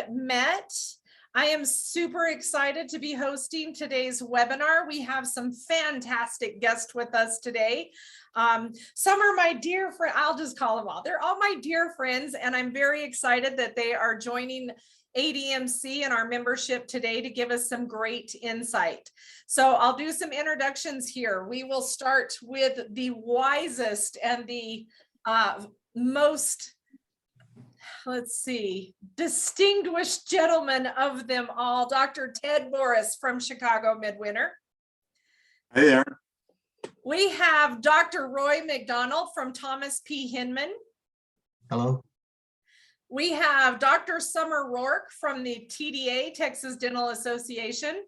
yet met. I am super excited to be hosting today's webinar. We have some fantastic guests with us today. Some are my dear friends. I'll just call them all. They're all my dear friends, and I'm very excited that they are joining ADMC and our membership today to give us some great insight. So I'll do some introductions here. We will start with the wisest and the most, let's see, distinguished gentleman of them all, Dr. Ted Boris from Chicago Midwinter. Hey there. We have Dr. Roy McDonald from Thomas P. Hinman. Hello. We have Dr. Summer Rourke from the TDA, Texas Dental Association.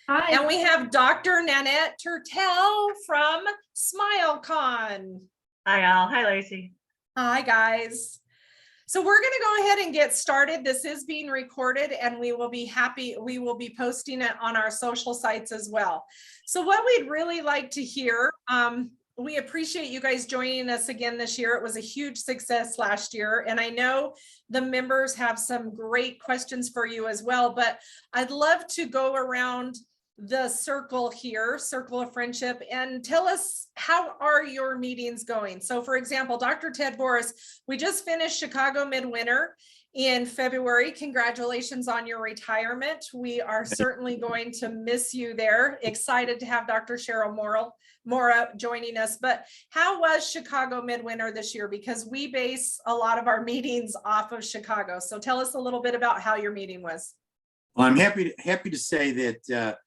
Hi. And we have Dr. Nanette Turtel from SmileCon. Hi, all. Hi, Lacey. Hi, guys. So we're going to go ahead and get started. This is being recorded, and we will be posting it on our social sites as well. So what we'd really like to hear, we appreciate you guys joining us again this year. It was a huge success last year, and I know the members have some great questions for you as well, but I'd love to go around the circle here, circle of friendship, and tell us, how are your meetings going? So for example, Dr. Ted Boris, we just finished Chicago Midwinter in February. Congratulations on your retirement. We are certainly going to miss you there. Excited to have Dr. Cheryl Mora joining us. But how was Chicago Midwinter this year? Because we base a lot of our meetings off of Chicago. So tell us a little bit about how your meeting was. Well, I'm happy to say that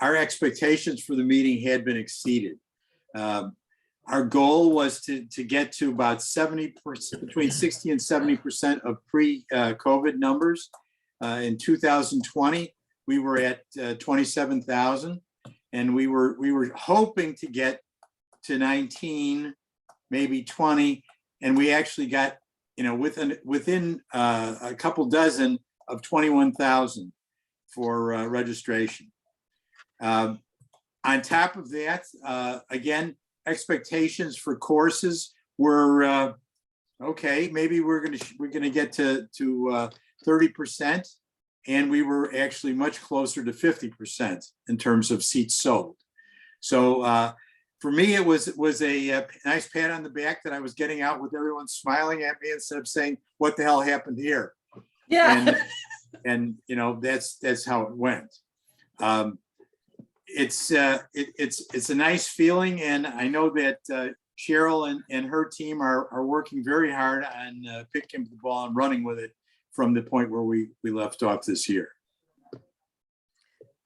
our expectations for the meeting had been exceeded. Our goal was to get to about 70%, between 60 and 70% of pre-COVID numbers. In 2020, we were at 27,000, and we were hoping to get to 19, maybe 20, and we actually got, within a couple dozen of 21,000 for registration. On top of that, again, expectations for courses were okay. Maybe we're gonna get to 30%, and we were actually much closer to 50% in terms of seats sold. So for me, it was a nice pat on the back that I was getting out with everyone smiling at me instead of saying, "What the hell happened here?" Yeah. And that's how it went. It's a nice feeling, and I know that Cheryl and her team are working very hard on picking up the ball and running with it from the point where we left off this year.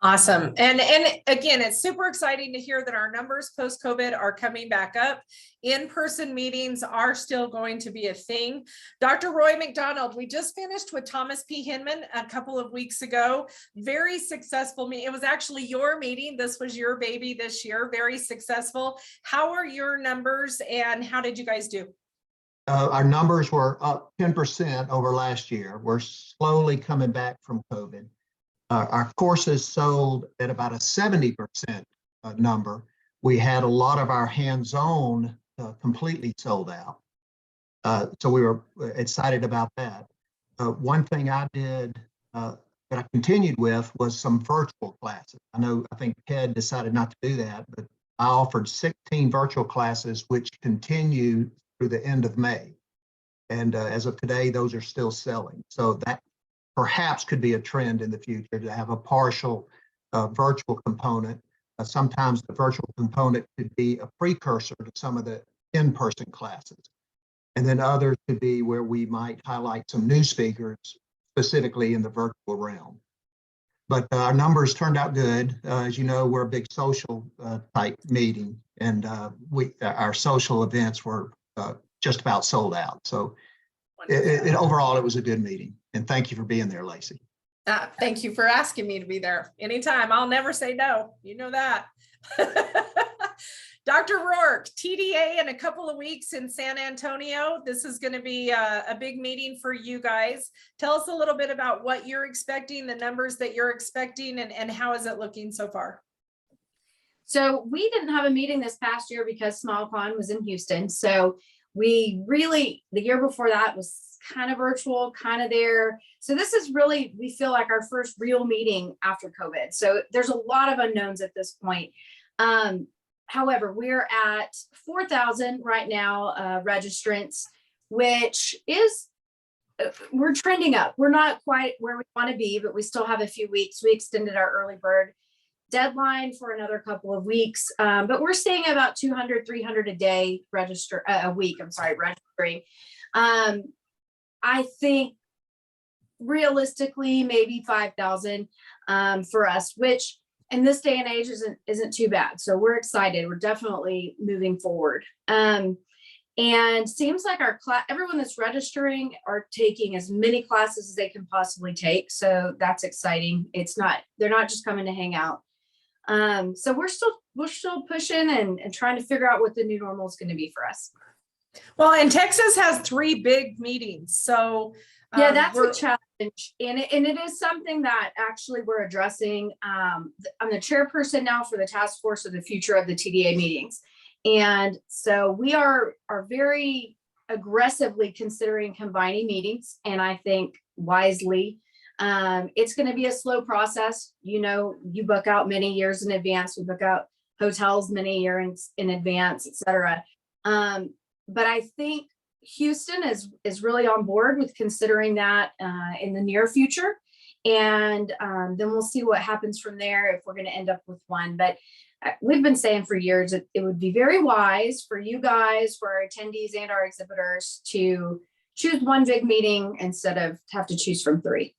Awesome. And again, it's super exciting to hear that our numbers post-COVID are coming back up. In-person meetings are still going to be a thing. Dr. Roy McDonald, we just finished with Thomas P. Hinman a couple of weeks ago. Very successful meeting. It was actually your meeting. This was your baby this year. Very successful. How are your numbers, and how did you guys do? Our numbers were up 10% over last year. We're slowly coming back from COVID. Our courses sold at about a 70% number. We had a lot of our hands-on completely sold out. So we were excited about that. One thing I did that I continued with was some virtual classes. I think Ted decided not to do that, but I offered 16 virtual classes, which continue through the end of May. And as of today, those are still selling. So that perhaps could be a trend in the future, to have a partial virtual component. Sometimes the virtual component could be a precursor to some of the in-person classes. And then others could be where we might highlight some new speakers, specifically in the virtual realm. But our numbers turned out good. As you know, we're a big social type meeting, and our social events were just about sold out. So overall, it was a good meeting. And thank you for being there, Lacey. Thank you for asking me to be there. Anytime. I'll never say no. You know that. Dr. Rourke, TDA in a couple of weeks in San Antonio. This is going to be a big meeting for you guys. Tell us a little bit about what you're expecting, the numbers that you're expecting, and how is it looking so far? So we didn't have a meeting this past year because SmileCon was in Houston. So we really, the year before that was kind of virtual, kind of there. So this is really, we feel like our first real meeting after COVID. So there's a lot of unknowns at this point. However, we're at 4,000 right now, registrants, which is, we're trending up. We're not quite where we want to be, but we still have a few weeks. We extended our early bird deadline for another couple of weeks, but we're staying about 200, 300 a day a week, I'm sorry, registering. I think realistically, maybe 5,000 for us, which in this day and age isn't too bad. So we're excited. We're definitely moving forward. And seems like everyone that's registering are taking as many classes as they can possibly take. So that's exciting. They're not just coming to hang out. So we're still pushing and trying to figure out what the new normal is going to be for us. Well, and Texas has 3 big meetings, so. Yeah, that's a challenge. And it is something that actually we're addressing. I'm the chairperson now for the task force of the future of the TDA meetings. And so we are very aggressively considering combining meetings, and I think wisely. It's going to be a slow process. You book out many years in advance. We book out hotels many years in advance, et cetera. But I think Houston is really on board with considering that in the near future. And then we'll see what happens from there if we're going to end up with one. But we've been saying for years that it would be very wise for you guys, for our attendees and our exhibitors to choose one big meeting instead of have to choose from 3.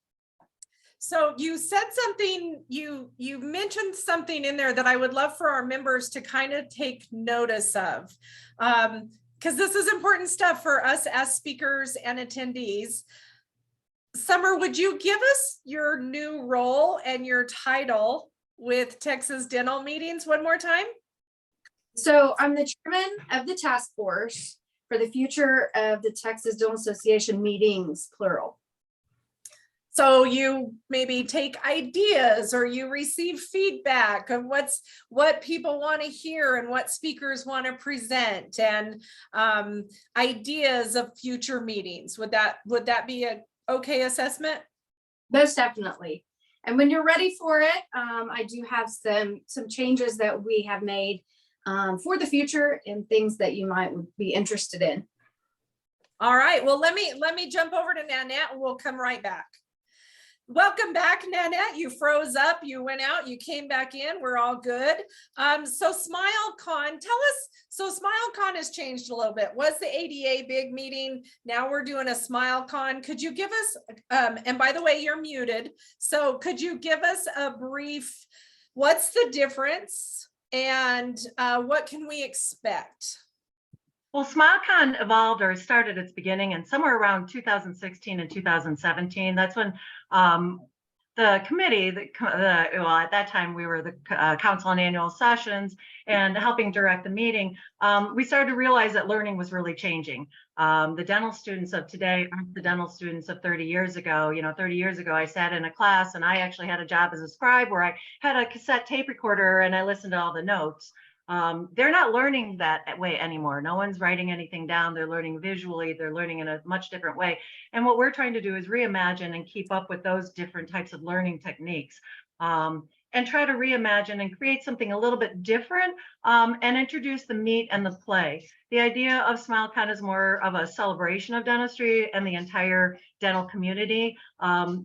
So you said something, you mentioned something in there that I would love for our members to kind of take notice of. Because this is important stuff for us as speakers and attendees. Summer, would you give us your new role and your title with Texas Dental Meetings one more time? So I'm the chairman of the task force for the future of the Texas Dental Association meetings, plural. So you maybe take ideas or you receive feedback of what people want to hear and what speakers want to present, and ideas of future meetings. Would that be a okay assessment? Most definitely. And when you're ready for it, I do have some changes that we have made for the future and things that you might be interested in. All right. Well, let me jump over to Nanette and we'll come right back. Welcome back, Nanette. You froze up, you went out, you came back in, we're all good. So SmileCon, tell us, so SmileCon has changed a little bit. Was the ADA big meeting? Now we're doing a SmileCon. Could you give us, and by the way, you're muted. So could you give us a brief, what's the difference and what can we expect? Well, SmileCon evolved or started its beginning in somewhere around 2016 and 2017. That's when the committee, well, at that time we were the council on annual sessions and helping direct the meeting. We started to realize that learning was really changing. The dental students of today aren't the dental students of 30 years ago. 30 years ago, I sat in a class and I actually had a job as a scribe where I had a cassette tape recorder and I listened to all the notes. They're not learning that way anymore. No one's writing anything down. They're learning visually. They're learning in a much different way. And what we're trying to do is reimagine and keep up with those different types of learning techniques, and try to reimagine and create something a little bit different, and introduce the meat and the play. The idea of SmileCon is more of a celebration of dentistry and the entire dental community.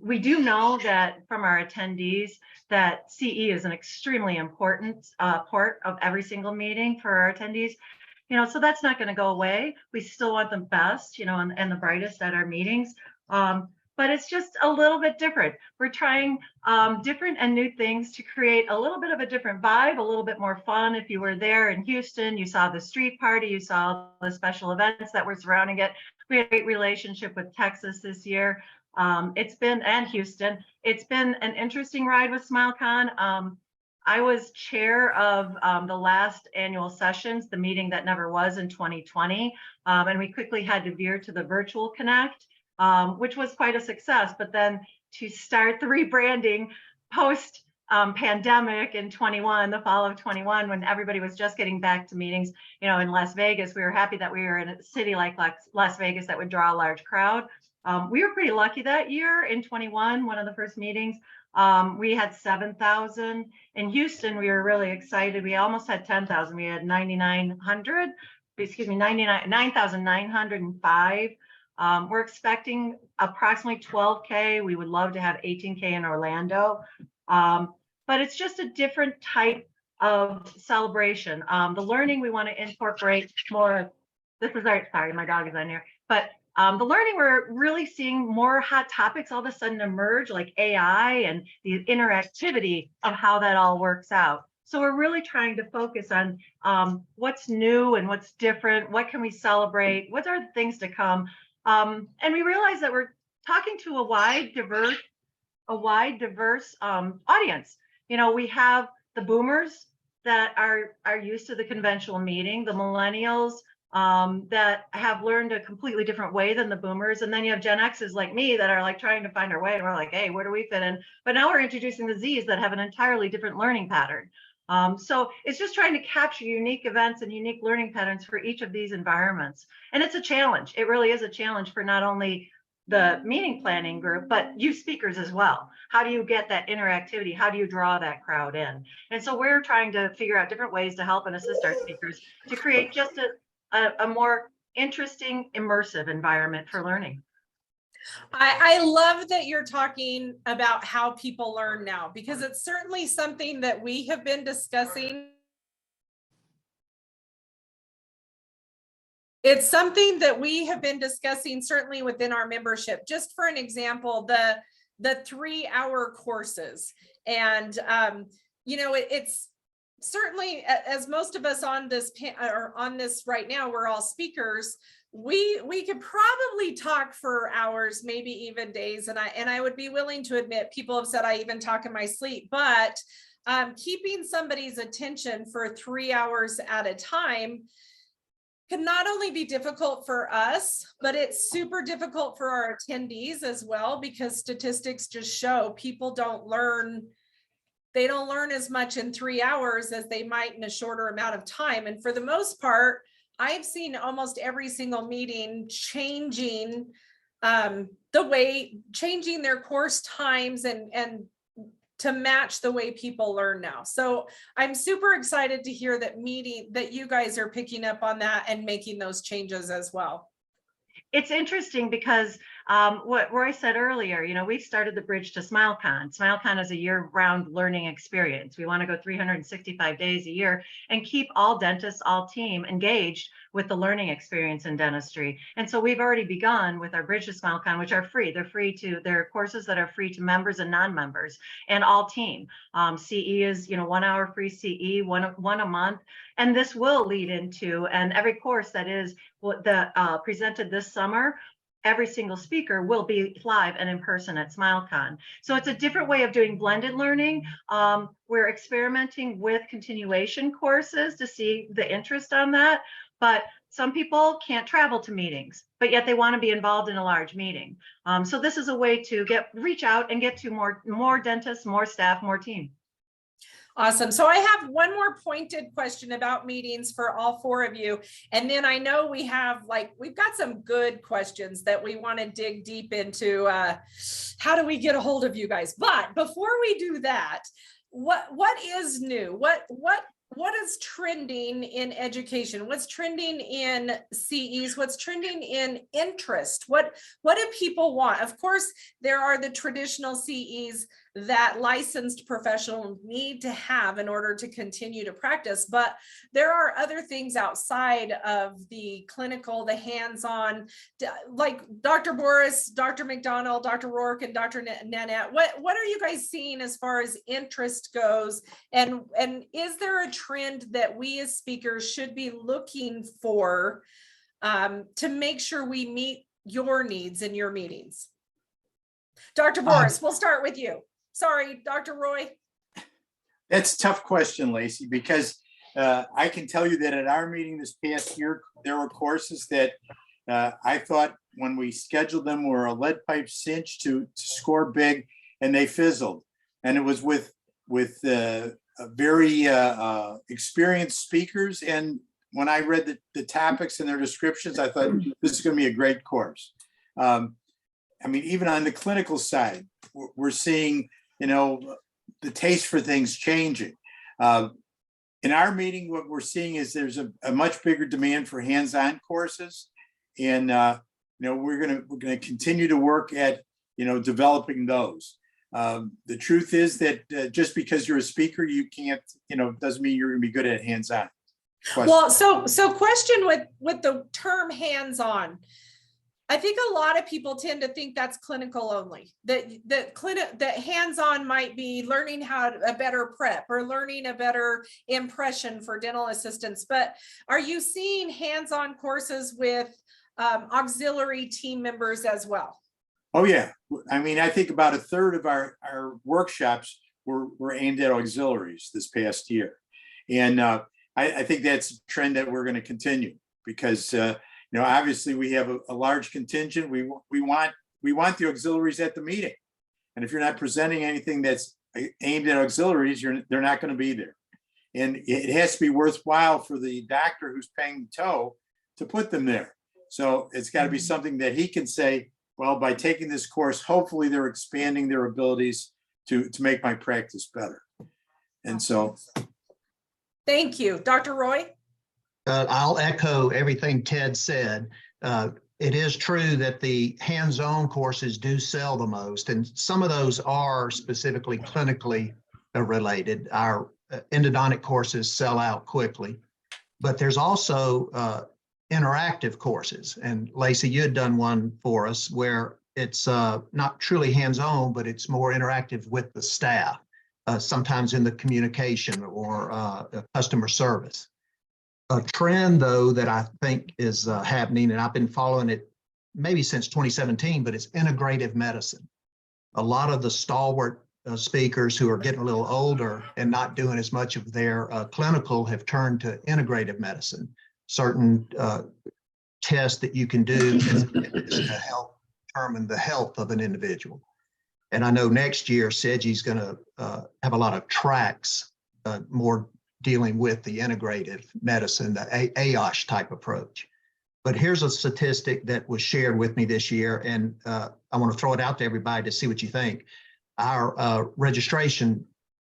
We do know that from our attendees that CE is an extremely important part of every single meeting for our attendees. So that's not going to go away. We still want the best, and the brightest at our meetings. But it's just a little bit different. We're trying different and new things to create a little bit of a different vibe, a little bit more fun. If you were there in Houston, you saw the street party, you saw the special events that were surrounding it. We had a great relationship with Texas this year. And Houston. It's been an interesting ride with SmileCon. I was chair of the last annual sessions, the meeting that never was in 2020. And we quickly had to veer to the virtual connect, which was quite a success. But then to start the rebranding post pandemic in 21, the fall of 21, when everybody was just getting back to meetings, in Las Vegas, we were happy that we were in a city like Las Vegas that would draw a large crowd. We were pretty lucky that year in 21, one of the first meetings. We had 7,000. In Houston, we were really excited. We almost had 10,000. We had 9,900, excuse me, 9,905. We're expecting approximately 12K. We would love to have 18K in Orlando. But it's just a different type of celebration. The learning we want to incorporate more. This is our, sorry, my dog is on here. But the learning, we're really seeing more hot topics all of a sudden emerge, like AI and the interactivity of how that all works out. So we're really trying to focus on what's new and what's different. What can we celebrate? What are the things to come? And we realize that we're talking to a wide, diverse audience. You know, we have the boomers that are used to the conventional meeting, the millennials that have learned a completely different way than the boomers. And then you have Gen X's like me that are like trying to find our way. And we're like, hey, where do we fit in? But now we're introducing the Z's that have an entirely different learning pattern. So it's just trying to capture unique events and unique learning patterns for each of these environments. And it's a challenge. It really is a challenge for not only the meeting planning group, but you speakers as well. How do you get that interactivity? How do you draw that crowd in? And so we're trying to figure out different ways to help and assist our speakers to create just a more interesting, immersive environment for learning. I love that you're talking about how people learn now, because it's certainly something that we have been discussing. It's something that we have been discussing certainly within our membership. Just for an example, the 3-hour courses. And, you know, it's certainly, as most of us on this right now, we're all speakers. We could probably talk for hours, maybe even days. And I would be willing to admit, people have said I even talk in my sleep, but keeping somebody's attention for 3 hours at a time can not only be difficult for us, but it's super difficult for our attendees as well, because statistics just show people don't learn. They don't learn as much in 3 hours as they might in a shorter amount of time. And for the most part, I've seen almost every single meeting changing changing their course times and to match the way people learn now. So I'm super excited to hear that you guys are picking up on that and making those changes as well. It's interesting because what Roy said earlier, you know, we started the Bridge to SmileCon. SmileCon is a year-round learning experience. We want to go 365 days a year and keep all dentists, all team engaged with the learning experience in dentistry. And so we've already begun with our Bridge to SmileCon, which are free. They're courses that are free to members and non-members and all team. CE is, you know, 1 hour free CE, one a month. And this will lead into, and every course that is presented this summer, every single speaker will be live and in person at SmileCon. So it's a different way of doing blended learning. We're experimenting with continuation courses to see the interest on that. But some people can't travel to meetings, but yet they want to be involved in a large meeting. So this is a way to reach out and get to more dentists, more staff, more team. Awesome. So I have one more pointed question about meetings for all 4 of you. And then I know we've got some good questions that we want to dig deep into. How do we get a hold of you guys? But before we do that, what is new? What is trending in education? What's trending in CEs? What's trending in interest? What do people want? Of course, there are the traditional CEs that licensed professionals need to have in order to continue to practice, but there are other things outside of the clinical, the hands-on, like Dr. Boris, Dr. McDonald, Dr. Rourke, and Dr. Nanette. What are you guys seeing as far as interest goes? And is there a trend that we as speakers should be looking for to make sure we meet your needs in your meetings? Dr. Boris, we'll start with you. Sorry, Dr. Roy. That's a tough question, Lacey, because I can tell you that at our meeting this past year, there were courses that I thought when we scheduled them were a lead pipe cinch to score big, and they fizzled. And it was with very experienced speakers. And when I read the topics and their descriptions, I thought this is going to be a great course. I mean, even on the clinical side, we're seeing, the taste for things changing. In our meeting, what we're seeing is there's a much bigger demand for hands-on courses. And, we're gonna continue to work at, developing those. The truth is that just because you're a speaker, you can't, doesn't mean you're gonna be good at hands-on. Well, so question with the term hands-on. I think a lot of people tend to think that's clinical only, that hands-on might be learning how a better prep or learning a better impression for dental assistants. But are you seeing hands-on courses with auxiliary team members as well? Oh, yeah. I mean, I think about a third of our workshops were aimed at auxiliaries this past year. And I think that's a trend that we're going to continue because, obviously we have a large contingent. We want the auxiliaries at the meeting. And if you're not presenting anything that's aimed at auxiliaries, they're not going to be there. And it has to be worthwhile for the doctor who's paying the tow to put them there. So it's got to be something that he can say, well, by taking this course, hopefully they're expanding their abilities to make my practice better. And so. Thank you. Dr. Roy? I'll echo everything Ted said. It is true that the hands-on courses do sell the most, and some of those are specifically clinically related. Our endodontic courses sell out quickly, but there's also interactive courses. And Lacey, you had done one for us where it's not truly hands-on, but it's more interactive with the staff, sometimes in the communication or customer service. A trend, though, that I think is happening, and I've been following it maybe since 2017, but it's integrative medicine. A lot of the stalwart speakers who are getting a little older and not doing as much of their clinical have turned to integrative medicine. Certain tests that you can do to help determine the health of an individual. And I know next year, Sedgie's going to have a lot of tracks, more dealing with the integrative medicine, the AOSH type approach. But here's a statistic that was shared with me this year, and I want to throw it out to everybody to see what you think. Our registration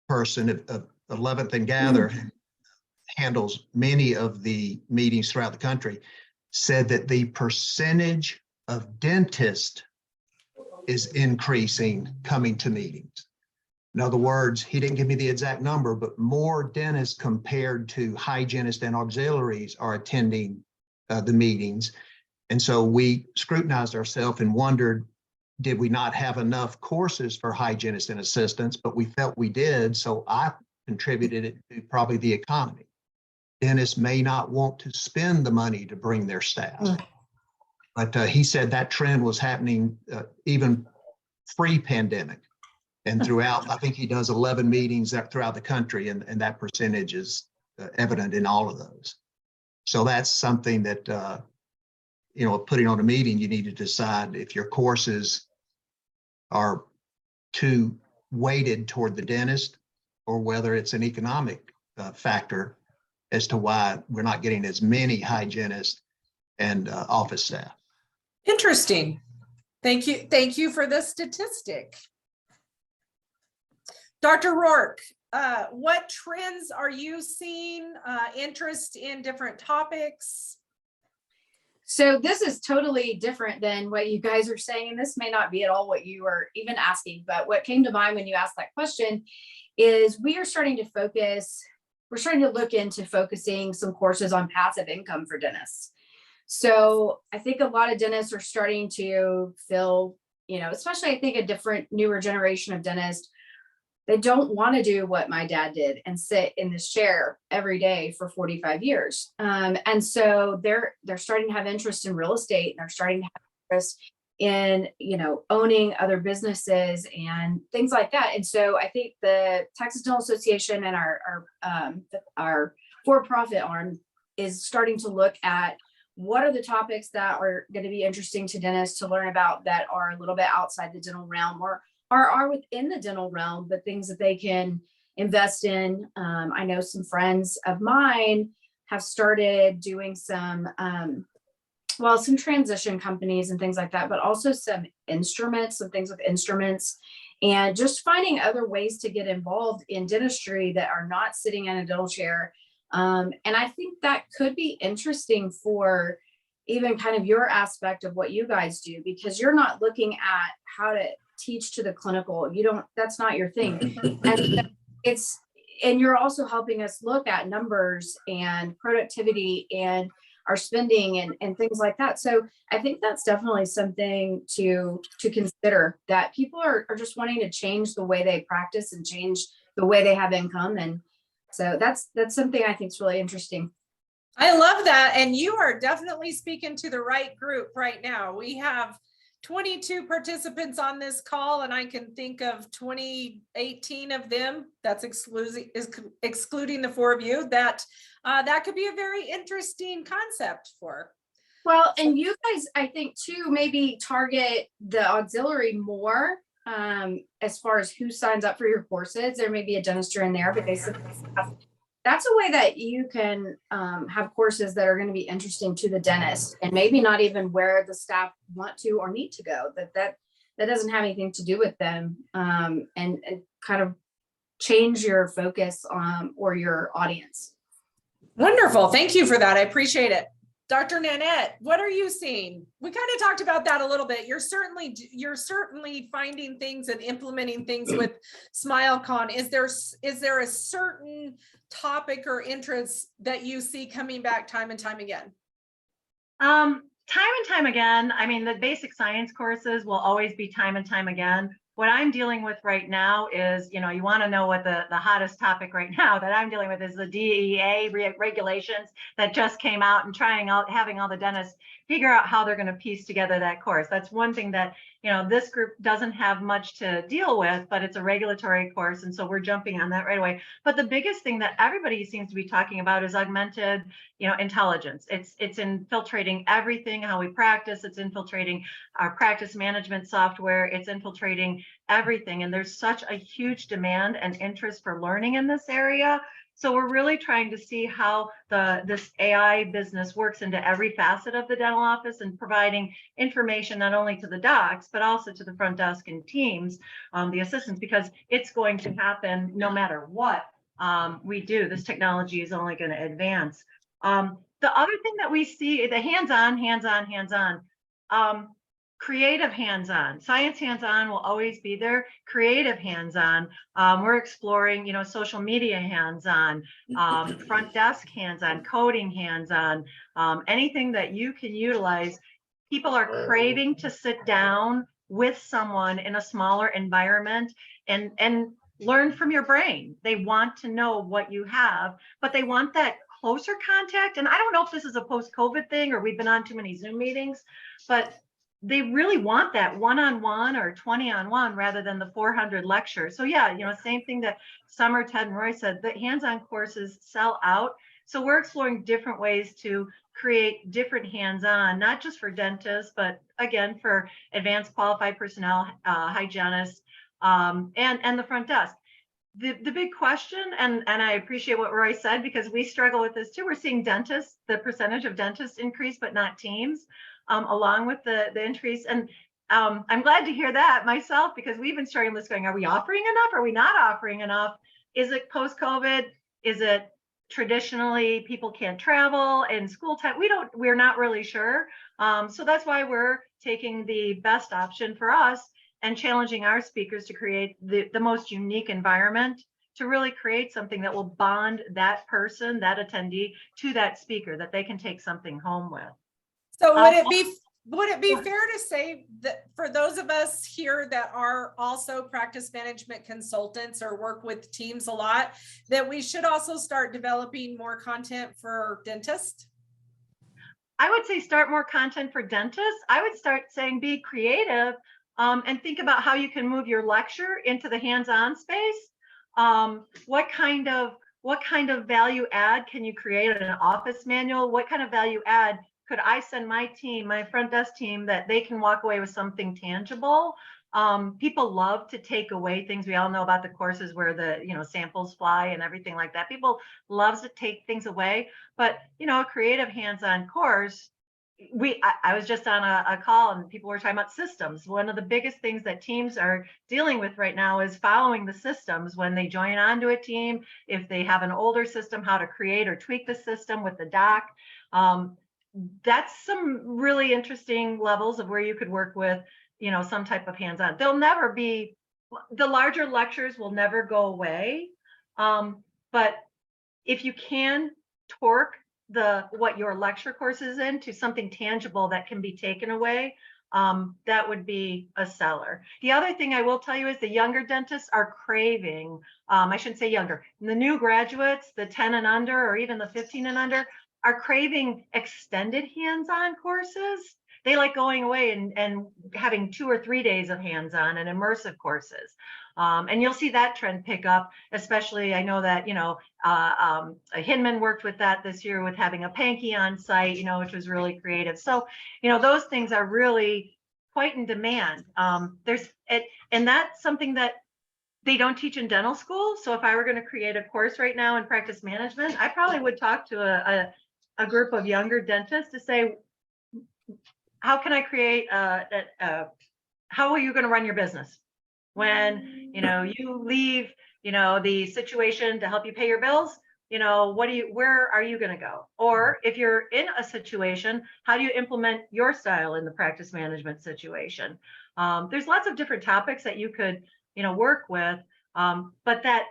person of 11th and Gather handles many of the meetings throughout the country, said that the percentage of dentists is increasing coming to meetings. In other words, he didn't give me the exact number, but more dentists compared to hygienists and auxiliaries are attending the meetings. And so we scrutinized ourselves and wondered, did we not have enough courses for hygienists and assistants? But we felt we did, so I contributed it to probably the economy. Dentists may not want to spend the money to bring their staff. But he said that trend was happening even pre-pandemic. And throughout, I think he does 11 meetings throughout the country, and that percentage is evident in all of those. So that's something that, putting on a meeting, you need to decide if your courses are too weighted toward the dentist or whether it's an economic factor as to why we're not getting as many hygienists and office staff. Interesting. Thank you. Thank you for this statistic. Dr. Rourke, what trends are you seeing? Interest in different topics? So this is totally different than what you guys are saying, and this may not be at all what you are even asking, but what came to mind when you asked that question is we are starting to focus, we're starting to look into focusing some courses on passive income for dentists. So I think a lot of dentists are starting to feel, especially I think a different newer generation of dentists, they don't want to do what my dad did and sit in this chair every day for 45 years. And so they're starting to have interest in real estate, and they're starting to have interest in, owning other businesses and things like that. And so I think the Texas Dental Association and our for-profit arm is starting to look at what are the topics that are going to be interesting to dentists to learn about that are a little bit outside the dental realm or are within the dental realm, but things that they can invest in. I know some friends of mine have started doing some well, some transition companies and things like that, but also some instruments, some things with instruments, and just finding other ways to get involved in dentistry that are not sitting in a dental chair. And I think that could be interesting for even kind of your aspect of what you guys do, because you're not looking at how to teach to the clinical. You don't, that's not your thing. And it's, and you're also helping us look at numbers and productivity and our spending and things like that. So I think that's definitely something to consider, that people are just wanting to change the way they practice and change the way they have income. And so that's something I think is really interesting. I love that. And you are definitely speaking to the right group right now. We have 22 participants on this call, and I can think of 18 of them, that's excluding the 4 of you, that could be a very interesting concept for. Well, and you guys, I think too, maybe target the auxiliary more as far as who signs up for your courses. There may be a dentistry in there, but that's a way that you can have courses that are going to be interesting to the dentist, and maybe not even where the staff want to or need to go. That doesn't have anything to do with them, and kind of change your focus or your audience. Wonderful. Thank you for that. I appreciate it. Dr. Nanette, what are you seeing? We kind of talked about that a little bit. You're certainly finding things and implementing things with SmileCon. Is there a certain topic or interest that you see coming back time and time again? Time and time again. I mean, the basic science courses will always be time and time again. What I'm dealing with right now is, you want to know what the hottest topic right now that I'm dealing with is the DEA regulations that just came out, and having all the dentists figure out how they're going to piece together that course. That's one thing that, this group doesn't have much to deal with, but it's a regulatory course. And so we're jumping on that right away. But the biggest thing that everybody seems to be talking about is augmented, intelligence. It's infiltrating everything, how we practice. It's infiltrating our practice management software. It's infiltrating everything. And there's such a huge demand and interest for learning in this area. So we're really trying to see how this AI business works into every facet of the dental office, and providing information not only to the docs, but also to the front desk and teams, the assistants, because it's going to happen no matter what we do. This technology is only going to advance. The other thing that we see, the hands-on, creative hands-on, science hands-on will always be there. Creative hands-on, we're exploring, social media hands-on, front desk hands-on, coding hands-on, anything that you can utilize. People are craving to sit down with someone in a smaller environment and learn from your brain. They want to know what you have, but they want that closer contact. And I don't know if this is a post-COVID thing or we've been on too many Zoom meetings, but they really want that one-on-one or 20-on-1 rather than the 400 lectures. So yeah, same thing that Summer, Ted, and Roy said, the hands-on courses sell out. So we're exploring different ways to create different hands-on, not just for dentists, but again, for advanced qualified personnel, hygienists, and the front desk. The big question, and I appreciate what Roy said, because we struggle with this too. We're seeing dentists, the percentage of dentists increase, but not teams. Along with the increase. And I'm glad to hear that myself, because we've been starting this going, are we offering enough? Are we not offering enough? Is it post-COVID? Is it traditionally people can't travel in school time? We're not really sure. So that's why we're taking the best option for us and challenging our speakers to create the most unique environment, to really create something that will bond that person, that attendee, to that speaker, that they can take something home with. So would it be fair to say that for those of us here that are also practice management consultants or work with teams a lot, that we should also start developing more content for dentists? I would say start more content for dentists. I would start saying be creative, and think about how you can move your lecture into the hands-on space. What kind of value add can you create in an office manual? What kind of value add could I send my team, my front desk team, that they can walk away with something tangible? People love to take away things. We all know about the courses where the samples fly and everything like that. People love to take things away, but a creative hands-on course I was just on a call and people were talking about systems. One of the biggest things that teams are dealing with right now is following the systems when they join onto a team. If they have an older system, how to create or tweak the system with the doc. That's some really interesting levels of where you could work with, some type of hands-on. They'll never be, the larger lectures will never go away. But if you can torque what your lecture course is into something tangible that can be taken away, that would be a seller. The other thing I will tell you is the younger dentists are craving, I shouldn't say younger, the new graduates, the 10 and under, or even the 15 and under, are craving extended hands-on courses. They like going away and having 2 or 3 days of hands-on and immersive courses. And you'll see that trend pick up, especially I know that, Hinman worked with that this year with having a Pankey on site, which was really creative. So, those things are really quite in demand. And that's something that they don't teach in dental school. So if I were going to create a course right now in practice management, I probably would talk to a group of younger dentists to say, how can I create how are you going to run your business when you leave the situation to help you pay your bills? Where are you going to go? Or if you're in a situation, how do you implement your style in the practice management situation? There's lots of different topics that you could work with, but that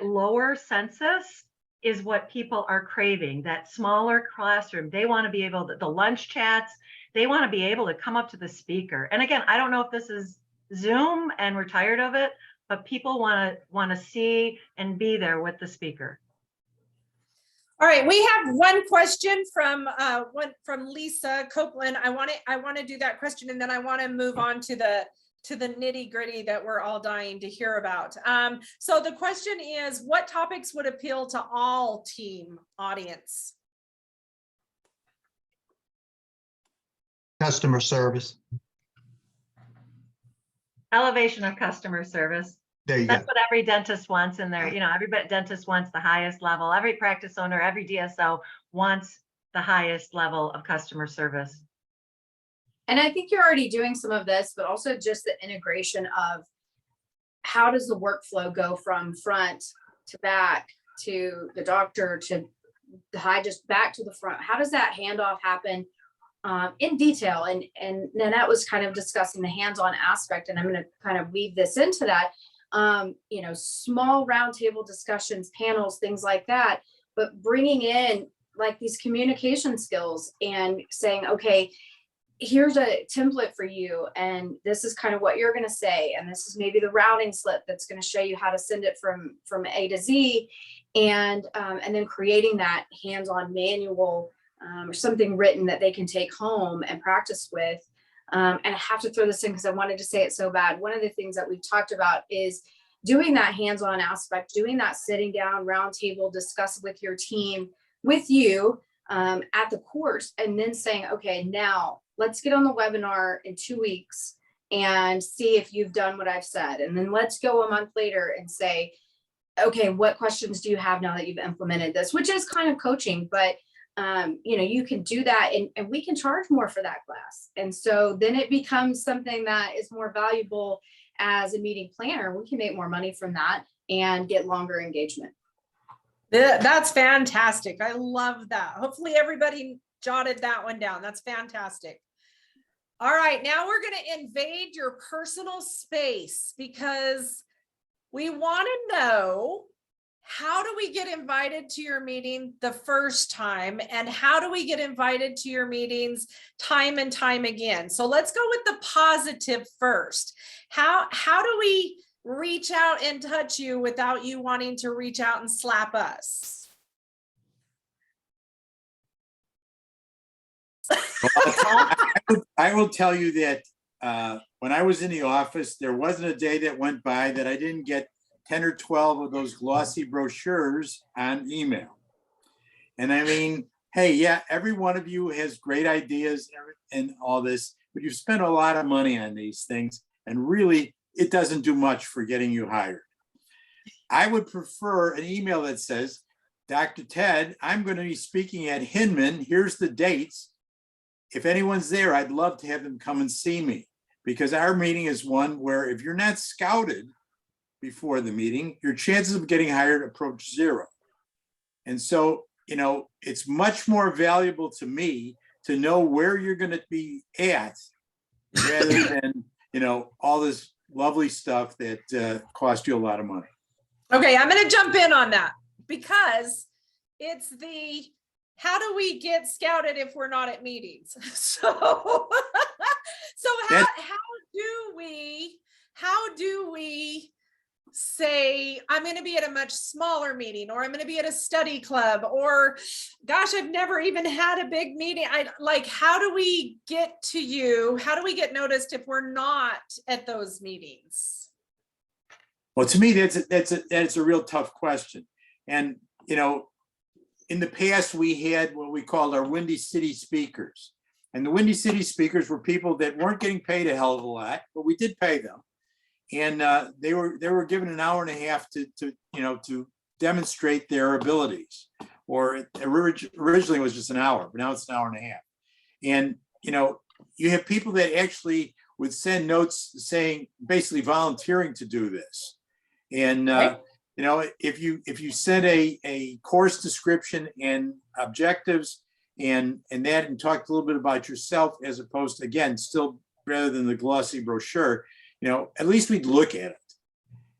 lower census is what people are craving, that smaller classroom. They want to be able to, the lunch chats, they want to be able to come up to the speaker. And again, I don't know if this is Zoom and we're tired of it, but people want to see and be there with the speaker. All right, we have one question from Lisa Copeland. I want to do that question, and then I want to move on to the nitty gritty that we're all dying to hear about. So the question is, what topics would appeal to all team audience? Customer service. Elevation of customer service. There you go. That's what every dentist wants in there. Every dentist wants the highest level. Every practice owner, every DSO wants the highest level of customer service. And I think you're already doing some of this, but also just the integration of how does the workflow go from front to back to the doctor to the hygienist back to the front? How does that handoff happen in detail? And Nanette was kind of discussing the hands-on aspect, and I'm going to kind of weave this into that. Small roundtable discussions, panels, things like that, but bringing in like these communication skills and saying, okay, here's a template for you, and this is kind of what you're going to say, and this is maybe the routing slip that's going to show you how to send it from A to Z, and then creating that hands-on manual or something written that they can take home and practice with. And I have to throw this in because I wanted to say it so bad. One of the things that we've talked about is doing that hands-on aspect, doing that sitting down roundtable, discuss with your team, with you at the course, and then saying, okay, now let's get on the webinar in 2 weeks and see if you've done what I've said. And then let's go a month later and say, okay, what questions do you have now that you've implemented this, which is kind of coaching, but you can do that, and we can charge more for that class. And so then it becomes something that is more valuable as a meeting planner. We can make more money from that and get longer engagement. That's fantastic. I love that. Hopefully everybody jotted that one down. That's fantastic. All right, now we're going to invade your personal space because we want to know, how do we get invited to your meeting the first time, and how do we get invited to your meetings time and time again? So let's go with the positive first. How do we reach out and touch you without you wanting to reach out and slap us? I will tell you that when I was in the office, there wasn't a day that went by that I didn't get 10 or 12 of those glossy brochures on email. And I mean, hey, yeah, every one of you has great ideas and all this, but you've spent a lot of money on these things, and really it doesn't do much for getting you hired. I would prefer an email that says, Dr. Ted, I'm going to be speaking at Hinman. Here's the dates. if anyone's there, I'd love to have them come and see me, because our meeting is one where if you're not scouted before the meeting, your chances of getting hired approach zero. And so, it's much more valuable to me to know where you're going to be at rather than, all this lovely stuff that cost you a lot of money. Okay, I'm gonna jump in on that because it's how do we get scouted if we're not at meetings? So, how do we say, I'm gonna be at a much smaller meeting, or I'm gonna be at a study club, or gosh, I've never even had a big meeting. How do we get to you? How do we get noticed if we're not at those meetings? Well, to me, that's a real tough question. And, in the past, we had what we called our Windy City speakers. And the Windy City speakers were people that weren't getting paid a hell of a lot, but we did pay them. And they were given an hour and a half to demonstrate their abilities. Or originally it was just an hour, but now it's an hour and a half. And, you have people that actually would send notes saying, basically volunteering to do this. And, Right. if you send a course description and objectives and talked a little bit about yourself, as opposed to, again, still rather than the glossy brochure, at least we'd look at it.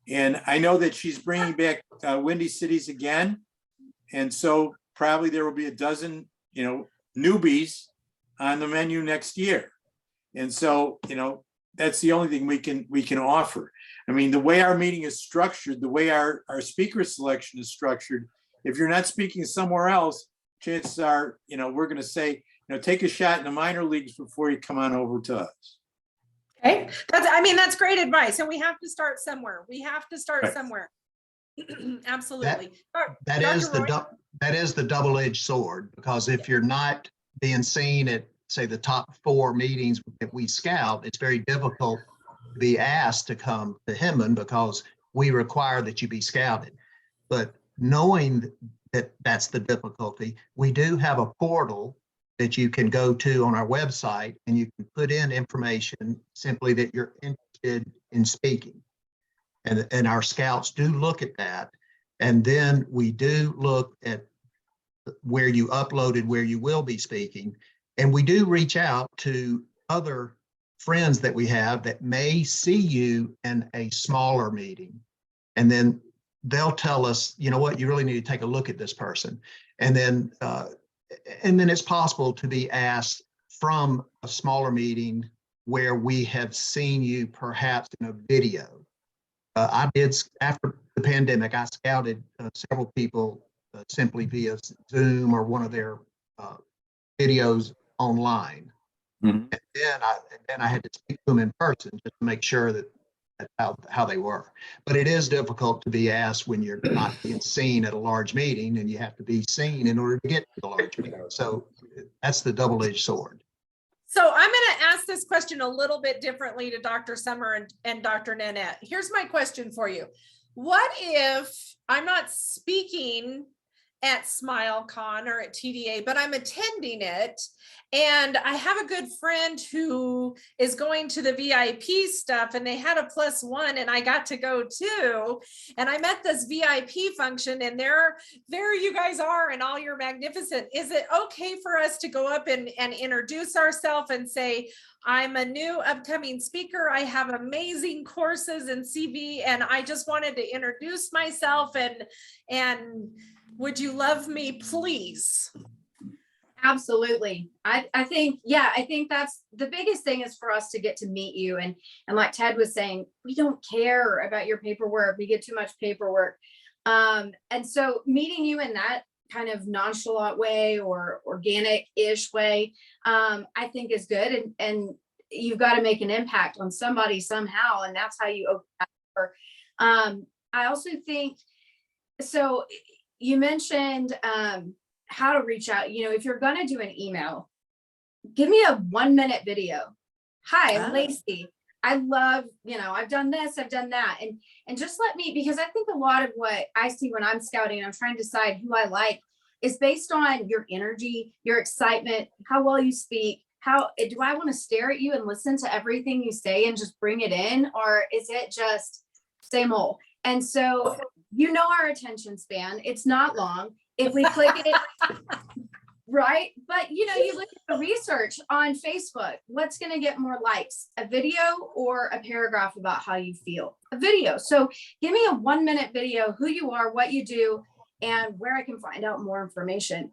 And I know that she's bringing back Windy Cities again. And so probably there will be a dozen, newbies on the menu next year. And so, that's the only thing we can offer. I mean, the way our meeting is structured, the way our speaker selection is structured, if you're not speaking somewhere else, chances are, we're going to say, take a shot in the minor leagues before you come on over to us. Okay, that's great advice. And we have to start somewhere. Right. Somewhere. Absolutely. That is the double-edged sword, because if you're not being seen at, say, the top 4 meetings that we scout, it's very difficult to be asked to come to Hinman because we require that you be scouted. But knowing that that's the difficulty, we do have a portal that you can go to on our website, and you can put in information simply that you're interested in speaking. And our scouts do look at that. And then we do look at where you uploaded, where you will be speaking. And we do reach out to other friends that we have that may see you in a smaller meeting. And then they'll tell us, you know what, you really need to take a look at this person. And then it's possible to be asked from a smaller meeting where we have seen you perhaps in a video. I did, after the pandemic, I scouted several people simply via Zoom or one of their videos online. Mhm. And then I had to speak to them in person just to make sure that how they were. But it is difficult to be asked when you're not being seen at a large meeting, and you have to be seen in order to get to the large meeting. So that's the double-edged sword. So I'm going to ask this question a little bit differently to Dr. Summer and Dr. Nanette. Here's my question for you. What if I'm not speaking at SmileCon or at TDA, but I'm attending it, and I have a good friend who is going to the VIP stuff, and they had a +1 and I got to go too, and I'm at this VIP function, and there you guys are and all you're magnificent. Is it okay for us to go up and introduce ourselves and say, I'm a new upcoming speaker, I have amazing courses and CV, and I just wanted to introduce myself, and would you love me, please? Absolutely. I think that's the biggest thing, is for us to get to meet you. And like Ted was saying, we don't care about your paperwork. We get too much paperwork. And so meeting you in that kind of nonchalant way or organic-ish way, I think is good. And you've got to make an impact on somebody somehow. And that's how you open that door. I also think, so you mentioned how to reach out. If you're going to do an email, give me a 1-minute video. Hi, I'm Lacey. I love, I've done this, I've done that. And just let me, because I think a lot of what I see when I'm scouting, I'm trying to decide who I like, is based on your energy, your excitement, how well you speak, how do I want to stare at you and listen to everything you say and just bring it in? Or is it just same old? And so, you know, our attention span, it's not long. If we click it, right? But you know, you look at the research on Facebook, what's going to get more likes, a video or a paragraph about how you feel? A video. So give me a 1-minute video, who you are, what you do, and where I can find out more information.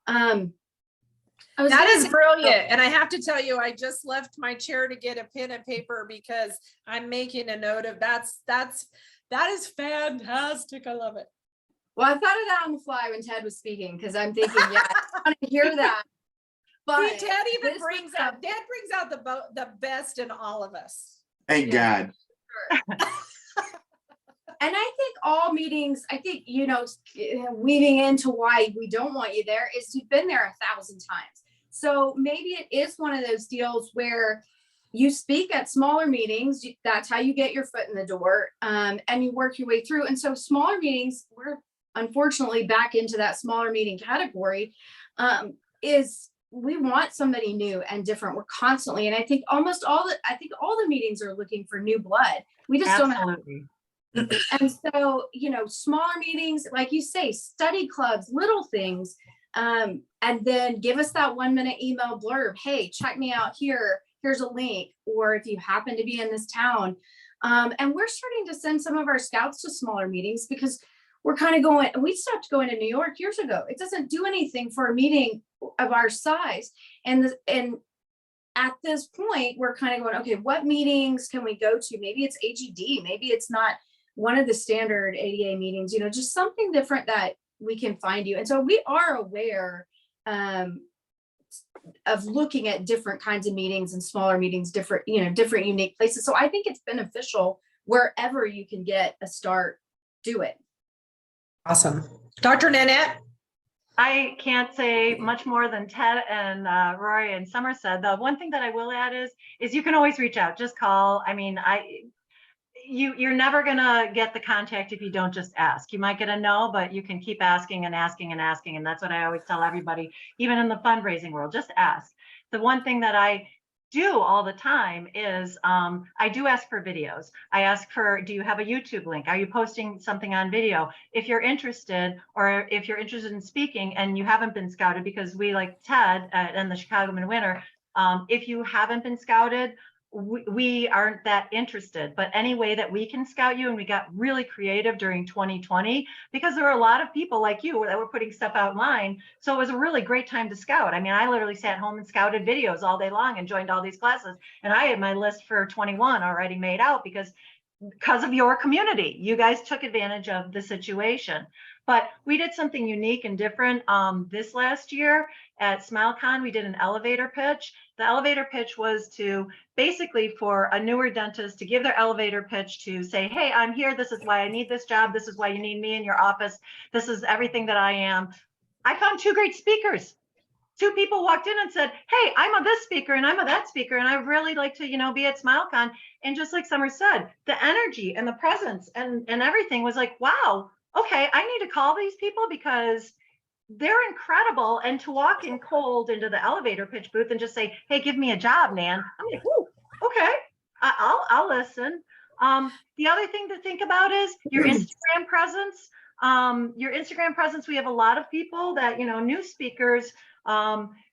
That is brilliant. And I have to tell you, I just left my chair to get a pen and paper because I'm making a note of that is fantastic. I love it. Well, I thought of that on the fly when Ted was speaking, because I'm thinking, yeah, I want to hear that. But See, Ted even this brings was out, Dad brings out the best in all of us. Thank God. And I think all meetings, I think, you know, weaving into why we don't want you there is you've been there 1,000 times. So maybe it is one of those deals where you speak at smaller meetings. That's how you get your foot in the door, and you work your way through. And so smaller meetings, we're unfortunately back into that smaller meeting category, is we want somebody new and different. We're constantly, and I think all the meetings are looking for new blood. We just don't have. Absolutely. And so, you know, smaller meetings, like you say, study clubs, little things, and then give us that 1-minute email blurb. Hey, check me out here. Here's a link. Or if you happen to be in this town. And we're starting to send some of our scouts to smaller meetings because we're kind of going, we stopped going to New York years ago. It doesn't do anything for a meeting of our size. And at this point, we're kind of going, okay, what meetings can we go to? Maybe it's AGD, maybe it's not one of the standard ADA meetings, you know, just something different that we can find you. And so we are aware of looking at different kinds of meetings and smaller meetings, different unique places. So I think it's beneficial wherever you can get a start, do it. Awesome. Dr. Nanette? I can't say much more than Ted and Rory and Summer said. The one thing that I will add is you can always reach out, just call. I mean, you're never gonna get the contact if you don't just ask. You might get a no, but you can keep asking and asking and asking. And that's what I always tell everybody, even in the fundraising world, just ask. The one thing that I do all the time is I do ask for videos. I ask for, do you have a YouTube link? Are you posting something on video? If you're interested, or if you're interested in speaking and you haven't been scouted, because we, like Ted and the Chicago Midwinter, if you haven't been scouted, we aren't that interested. But any way that we can scout you, and we got really creative during 2020 because there were a lot of people like you that were putting stuff out online. So it was a really great time to scout. I mean, I literally sat home and scouted videos all day long and joined all these classes. And I had my list for 21 already made out because of your community. You guys took advantage of the situation. But we did something unique and different this last year at SmileCon. We did an elevator pitch. The elevator pitch was to basically for a newer dentist to give their elevator pitch to say, hey, I'm here. This is why I need this job. This is why you need me in your office. This is everything that I am. I found 2 great speakers. 2 people walked in and said, hey, I'm a this speaker and I'm a that speaker. And I'd really like to, be at SmileCon. And just like Summer said, the energy and the presence and everything was like, wow, okay, I need to call these people because they're incredible. And to walk in cold into the elevator pitch booth and just say, hey, give me a job, Nan. I'm like, ooh, okay, I'll listen. The other thing to think about is your Instagram presence. We have a lot of people that, new speakers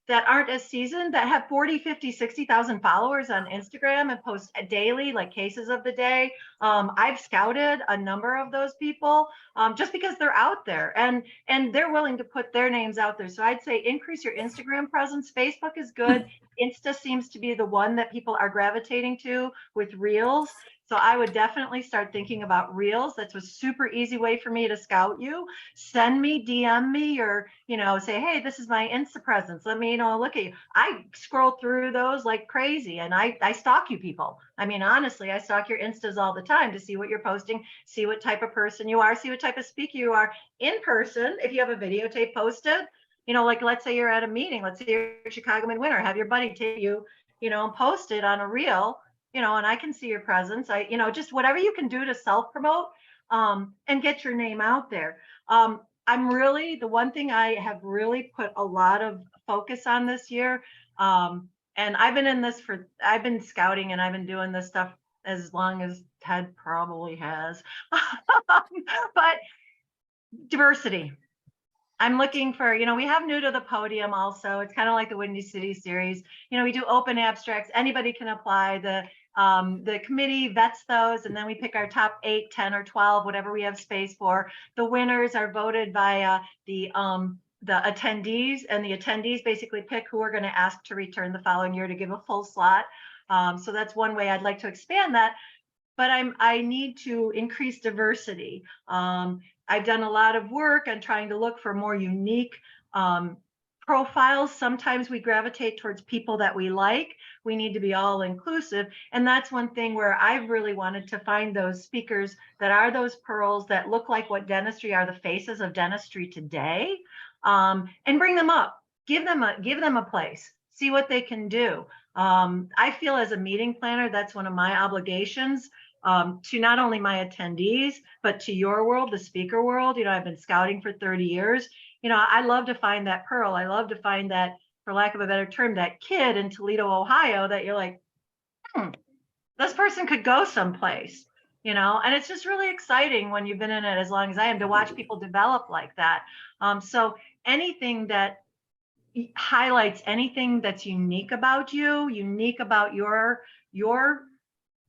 that aren't as seasoned, that have 40, 50, 60,000 followers on Instagram and post daily, like cases of the day. I've scouted a number of those people just because they're out there and they're willing to put their names out there. So I'd say increase your Instagram presence. Facebook is good. Insta seems to be the one that people are gravitating to with Reels. So I would definitely start thinking about Reels. That's a super easy way for me to scout you. Send me, DM me, or, say, hey, this is my Insta presence. Let me, look at you. I scroll through those like crazy and I stalk you people. I mean, honestly, I stalk your Instas all the time to see what you're posting, see what type of person you are, see what type of speaker you are in person. If you have a videotape posted, like let's say you're at a meeting, let's say you're at Chicago Midwinter, have your buddy take you, and post it on a reel. And I can see your presence. Just whatever you can do to self-promote and get your name out there. The one thing I have really put a lot of focus on this year And I've been scouting and I've been doing this stuff as long as Ted probably has. But diversity. I'm looking for, we have new to the podium also. It's kind of like the Windy City series. We do open abstracts. Anybody can apply. The committee vets those, and then we pick our top 8, 10, or 12, whatever we have space for. The winners are voted by the attendees, and the attendees basically pick who we're going to ask to return the following year to give a full slot. So that's one way I'd like to expand that. But I need to increase diversity. I've done a lot of work on trying to look for more unique profiles. Sometimes we gravitate towards people that we like. We need to be all inclusive. And that's one thing where I've really wanted to find those speakers that are those pearls that look like what dentistry are, the faces of dentistry today, and bring them up, give them a place, see what they can do. I feel as a meeting planner, that's one of my obligations. To not only my attendees, but to your world, the speaker world. I've been scouting for 30 years. I love to find that pearl. I love to find that, for lack of a better term, that kid in Toledo, Ohio, that you're like, this person could go someplace, and it's just really exciting when you've been in it as long as I am to watch people develop like that. So anything that highlights anything that's unique about you, unique about your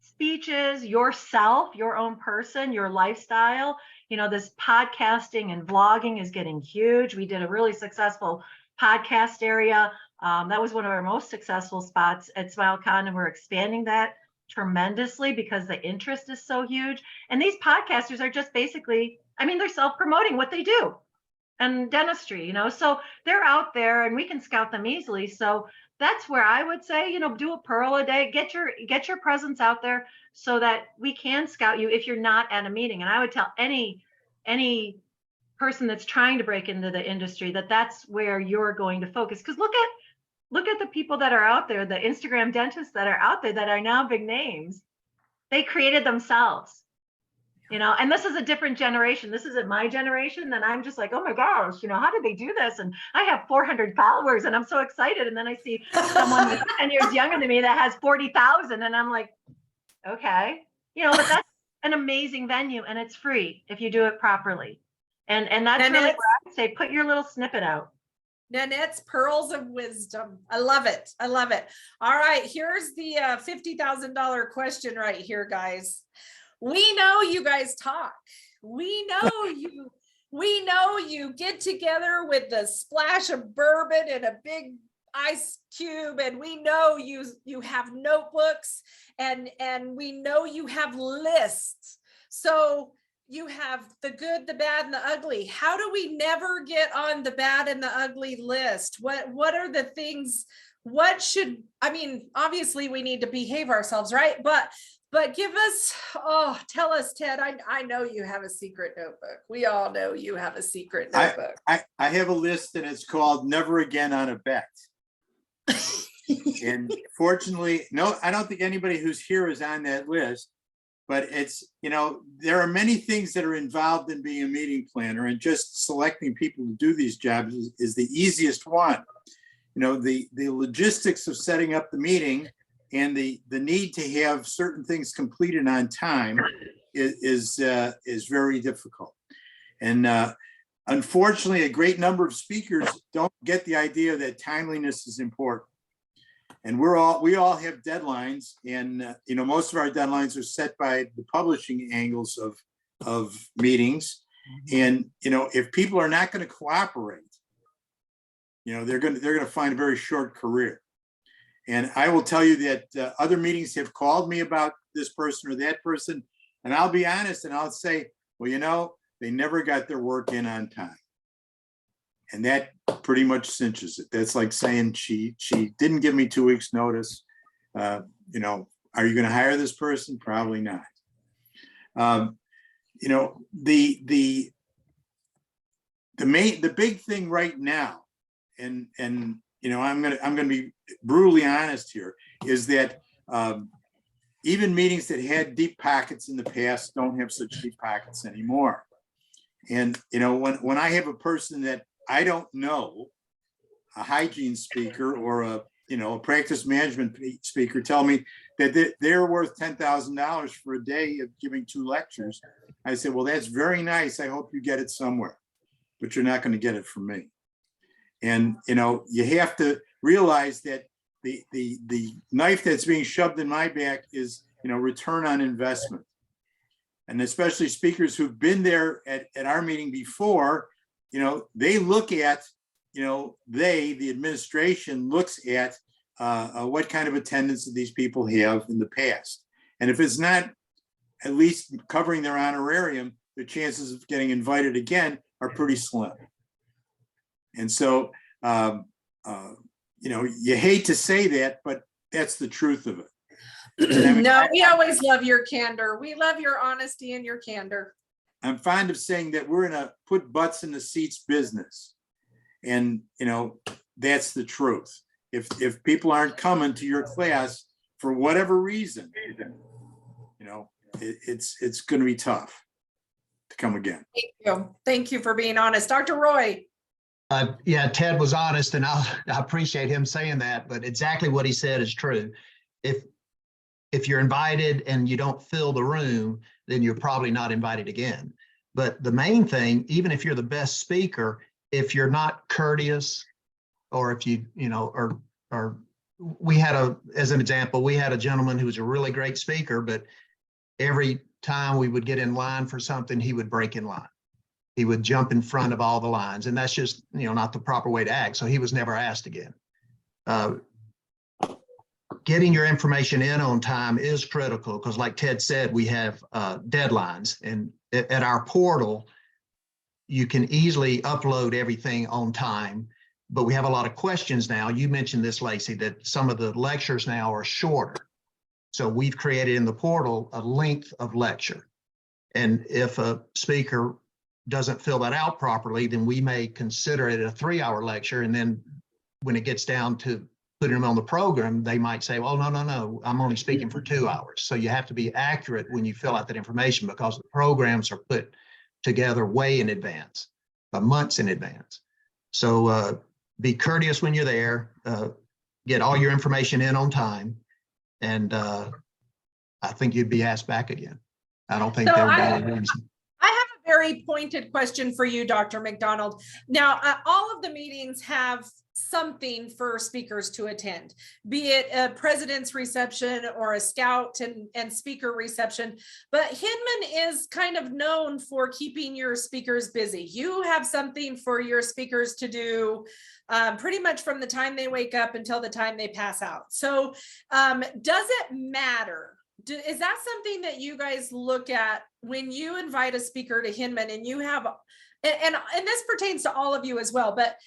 speeches, yourself, your own person, your lifestyle. This podcasting and vlogging is getting huge. We did a really successful podcast area. That was one of our most successful spots at SmileCon, and we're expanding that tremendously because the interest is so huge. And these podcasters are just basically, they're self-promoting what they do and dentistry, so they're out there and we can scout them easily. So that's where I would say, do a pearl a day, get your presence out there so that we can scout you if you're not at a meeting. And I would tell any person that's trying to break into the industry that that's where you're going to focus. Because look at the people that are out there, the Instagram dentists that are out there that are now big names. They created themselves. And this is a different generation. This isn't my generation. And I'm just like, oh my gosh, how did they do this? And I have 400 followers and I'm so excited. And then I see someone that's 10 years younger than me that has 40,000. And I'm like, okay, but that's an amazing venue and it's free if you do it properly. And that's really where I would say, put your little snippet out. Nanette's pearls of wisdom. I love it. I love it. All right. Here's the $50,000 question right here, guys. We know you guys talk. We know you get together with a splash of bourbon and a big ice cube, and we know you have notebooks and we know you have lists. So you have the good, the bad, and the ugly. How do we never get on the bad and the ugly list? What are the things? Obviously we need to behave ourselves, right? But tell us, Ted, I know you have a secret notebook. We all know you have a secret notebook. I have a list and it's called Never Again on a Bet. And fortunately, no, I don't think anybody who's here is on that list, but it's, there are many things that are involved in being a meeting planner, and just selecting people to do these jobs is the easiest one. The logistics of setting up the meeting and the need to have certain things completed on time is very difficult. And unfortunately, a great number of speakers don't get the idea that timeliness is important. And we all have deadlines, and most of our deadlines are set by the publishing angles of meetings. And if people are not going to cooperate, they're going to find a very short career. And I will tell you that other meetings have called me about this person or that person, and I'll be honest and I'll say, well, they never got their work in on time. And that pretty much cinches it. That's like saying she didn't give me 2 weeks notice. Are you going to hire this person? Probably not. The big thing right now, and I'm going to be brutally honest here, is that even meetings that had deep pockets in the past don't have such deep pockets anymore. And when I have a person that I don't know, a hygiene speaker or a practice management speaker tell me that they're worth $10,000 for a day of giving 2 lectures. I said, well, that's very nice. I hope you get it somewhere, but you're not going to get it from me. And, you have to realize that the knife that's being shoved in my back is, return on investment. And especially speakers who've been there at our meeting before, they look at, the administration looks at what kind of attendance these people have in the past. And if it's not at least covering their honorarium, the chances of getting invited again are pretty slim. And so, you hate to say that, but that's the truth of it. No, we always love your candor. We love your honesty and your candor. I'm fond of saying that we're in a put butts in the seats business. And, that's the truth. If people aren't coming to your class for whatever reason, it's going to be tough to come again. Thank you. Thank you for being honest. Dr. Roy. Yeah, Ted was honest, and I appreciate him saying that, but exactly what he said is true. If you're invited and you don't fill the room, then you're probably not invited again. But the main thing, even if you're the best speaker, if you're not courteous, or if or we had as an example, we had a gentleman who was a really great speaker, but every time we would get in line for something, he would break in line. He would jump in front of all the lines, and that's just, not the proper way to act. So he was never asked again. Getting your information in on time is critical because, like Ted said, we have deadlines, and at our portal, you can easily upload everything on time, but we have a lot of questions now. You mentioned this, Lacey, that some of the lectures now are shorter. So we've created in the portal a length of lecture. And if a speaker doesn't fill that out properly, then we may consider it a 3-hour lecture. And then when it gets down to putting them on the program, they might say, well, no, I'm only speaking for 2 hours. So you have to be accurate when you fill out that information because the programs are put together way in advance, months in advance. So be courteous when you're there, get all your information in on time, and I think you'd be asked back again. I don't think there would be any reason. I have a very pointed question for you, Dr. McDonald. Now, all of the meetings have something for speakers to attend, be it a president's reception or a scout and speaker reception. But Hinman is kind of known for keeping your speakers busy. You have something for your speakers to do pretty much from the time they wake up until the time they pass out. So does it matter? Is that something that you guys look at when you invite a speaker to Hinman and you have, and this pertains to all of you as well, but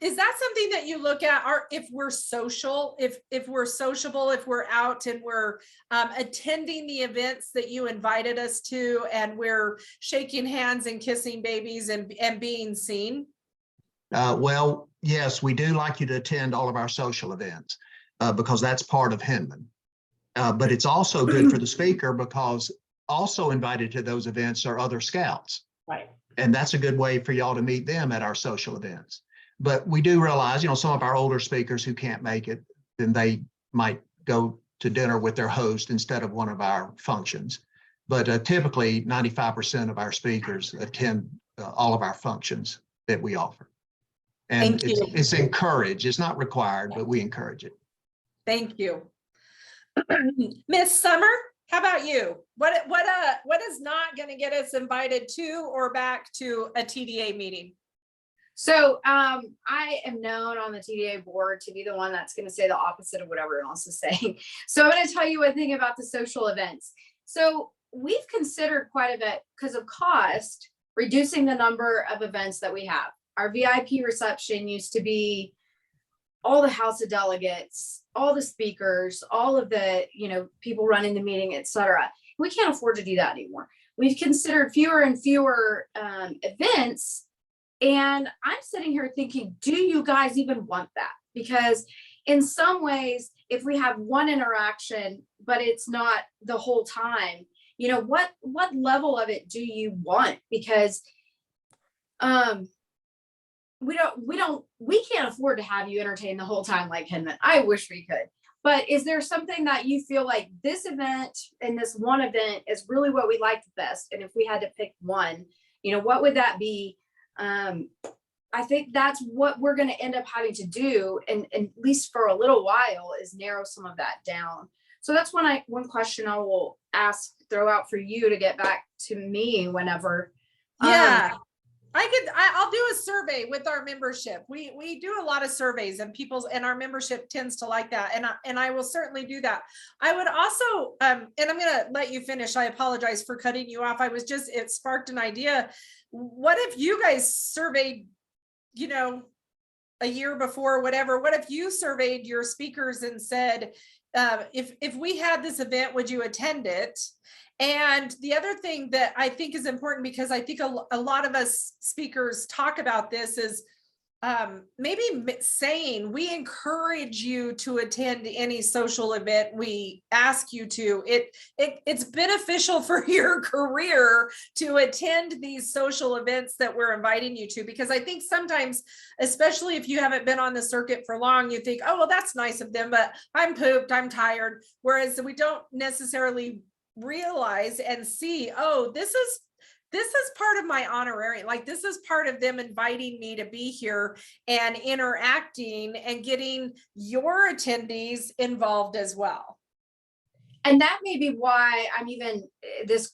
is that something that you look at, or if we're social, if we're sociable, if we're out and we're attending the events that you invited us to, and we're shaking hands and kissing babies and being seen? Well, yes, we do like you to attend all of our social events because that's part of Hinman. But it's also good for the speaker because also invited to those events are other scouts. Right. And that's a good way for y'all to meet them at our social events. But we do realize, some of our older speakers who can't make it, then they might go to dinner with their host instead of one of our functions. But typically 95% of our speakers attend all of our functions that we offer. And Thank you. It's encouraged. It's not required, but we encourage it. Thank you. Miss Summer, how about you? What is not going to get us invited to or back to a TDA meeting? So I am known on the TDA board to be the one that's going to say the opposite of what everyone else is saying. So I'm going to tell you one thing about the social events. So we've considered quite a bit because of cost, reducing the number of events that we have. Our VIP reception used to be all the House of Delegates, all the speakers, all of the, people running the meeting, et cetera. We can't afford to do that anymore. We've considered fewer and fewer events. And I'm sitting here thinking, do you guys even want that? Because in some ways, if we have one interaction, but it's not the whole time, what level of it do you want? Because we can't afford to have you entertain the whole time like Hinman. I wish we could. But is there something that you feel like this event and this one event is really what we like the best? And if we had to pick one, what would that be? I think that's what we're going to end up having to do, and at least for a little while, is narrow some of that down. So that's one question I will throw out for you to get back to me whenever. Yeah. I'll do a survey with our membership. We do a lot of surveys, and our membership tends to like that. And I will certainly do that. I would also, and I'm going to let you finish. I apologize for cutting you off. It sparked an idea. What if you guys surveyed, a year before, whatever, what if you surveyed your speakers and said, if we had this event, would you attend it? And the other thing that I think is important, because I think a lot of us speakers talk about this, is maybe saying we encourage you to attend any social event we ask you to. It's beneficial for your career to attend these social events that we're inviting you to, because I think sometimes, especially if you haven't been on the circuit for long, you think, oh, well, that's nice of them, but I'm pooped, I'm tired. Whereas we don't necessarily realize and see, oh, this is part of my honorarium. Like, this is part of them inviting me to be here and interacting and getting your attendees involved as well. And that may be why this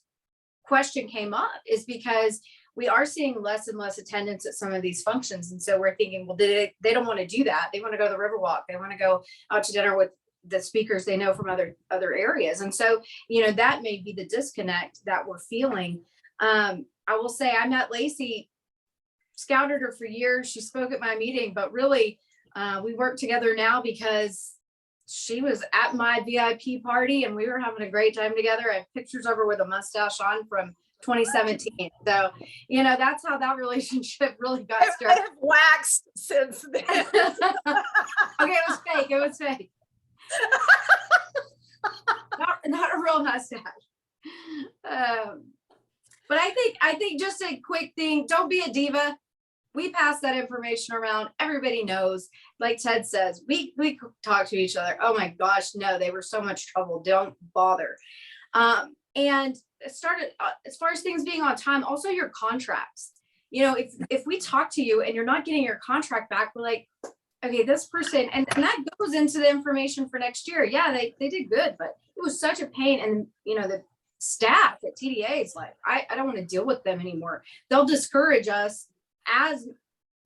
question came up, is because we are seeing less and less attendance at some of these functions. And so we're thinking, well, they don't want to do that. They want to go to the Riverwalk. They want to go out to dinner with the speakers they know from other areas. And so, that may be the disconnect that we're feeling. I will say I met Lacey, scouted her for years. She spoke at my meeting, but really we work together now because she was at my VIP party and we were having a great time together. I have pictures of her with a mustache on from 2017. So, that's how that relationship really got I started. have waxed since then. Okay, it was fake. Not a real mustache. But I think just a quick thing, don't be a diva. We pass that information around. Everybody knows, like Ted says, we talk to each other. Oh my gosh, no, they were so much trouble. Don't bother. And started as far as things being on time, also your contracts. If we talk to you and you're not getting your contract back, we're like, okay, this person, and that goes into the information for next year. Yeah, they did good, but it was such a pain. And the staff at TDA is like, I don't want to deal with them anymore. They'll discourage us as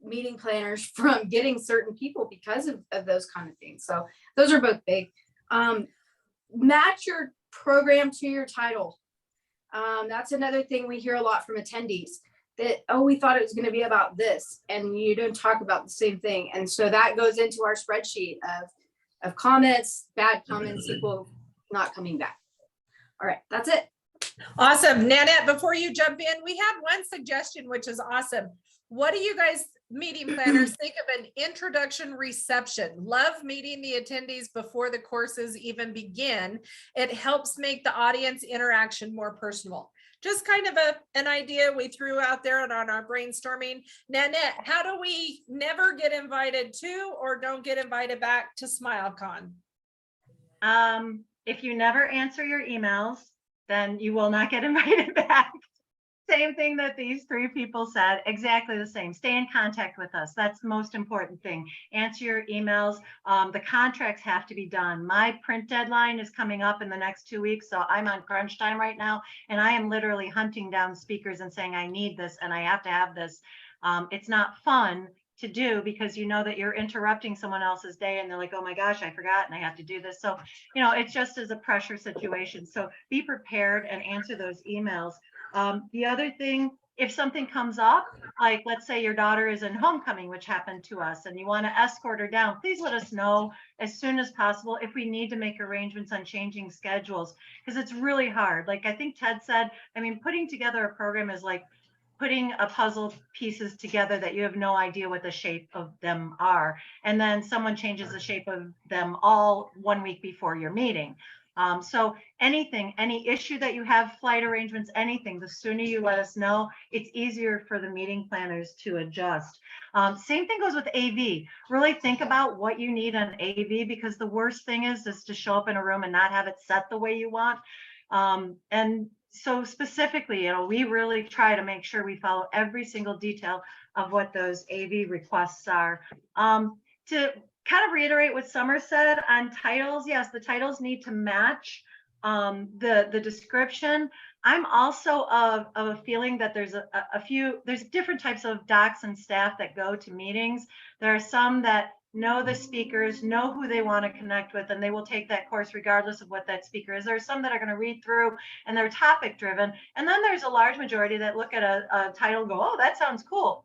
meeting planners from getting certain people because of those kind of things. So those are both big. Match your program to your title. That's another thing we hear a lot from attendees, that, oh, we thought it was going to be about this, and you don't talk about the same thing. And so that goes into our spreadsheet of comments, bad comments equal not coming back. All right, that's it. Awesome. Nanette, before you jump in, we have one suggestion, which is awesome. What do you guys, meeting planners, think of an introduction reception? Love meeting the attendees before the courses even begin. It helps make the audience interaction more personal. Just kind of an idea we threw out there on our brainstorming. Nanette, how do we never get invited to or don't get invited back to SmileCon? If you never answer your emails, then you will not get invited back. Same thing that these three people said, exactly the same. Stay in contact with us. That's the most important thing. Answer your emails. The contracts have to be done. My print deadline is coming up in the next 2 weeks, so I'm on crunch time right now, and I am literally hunting down speakers and saying, I need this and I have to have this. It's not fun to do because you know that you're interrupting someone else's day and they're like, oh my gosh, I forgot and I have to do this. So, it's just as a pressure situation. So be prepared and answer those emails. The other thing, if something comes up, like let's say your daughter is in homecoming, which happened to us, and you want to escort her down, please let us know as soon as possible if we need to make arrangements on changing schedules, because it's really hard. Like I think Ted said, putting together a program is like putting a puzzle pieces together that you have no idea what the shape of them are. And then someone changes the shape of them all 1 week before your meeting. So anything, any issue that you have, flight arrangements, anything, the sooner you let us know, it's easier for the meeting planners to adjust. Same thing goes with AV. Really think about what you need on AV, because the worst thing is to show up in a room and not have it set the way you want. And so specifically, we really try to make sure we follow every single detail of what those AV requests are. To kind of reiterate what Summer said on titles, yes, the titles need to match the description. I'm also of a feeling that there's there's different types of docs and staff that go to meetings. There are some that know the speakers, know who they want to connect with, and they will take that course regardless of what that speaker is. There are some that are going to read through and they're topic driven. And then there's a large majority that look at a title and go, oh, that sounds cool.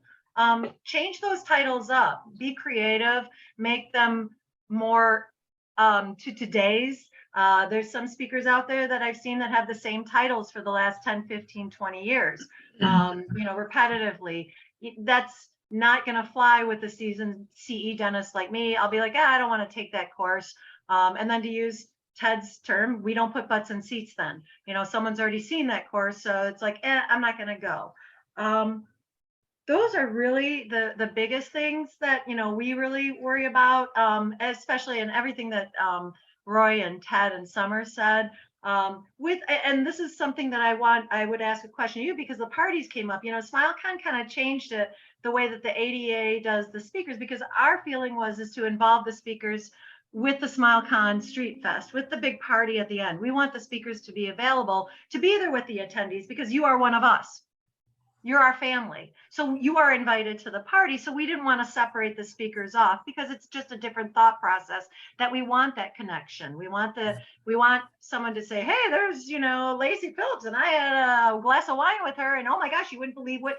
Change those titles up, be creative, make them more to today's. There's some speakers out there that I've seen that have the same titles for the last 10, 15, 20 years, repetitively. That's not going to fly with a seasoned CE dentist like me. I'll be like, I don't want to take that course. And then to use Ted's term, we don't put butts in seats then. Someone's already seen that course, so it's like, I'm not going to go. Those are really the biggest things that, we really worry about, especially in everything that Roy and Ted and Summer said. And this is something that I would ask a question to you, because the parties came up. SmileCon kind of changed it, the way that the ADA does the speakers, because our feeling is to involve the speakers with the SmileCon Street Fest, with the big party at the end. We want the speakers to be available to be there with the attendees, because you are one of us. You're our family. So you are invited to the party. So we didn't want to separate the speakers off, because it's just a different thought process, that we want that connection. We want someone to say, hey, there's, Lacey Phillips, and I had a glass of wine with her, and oh my gosh, you wouldn't believe what,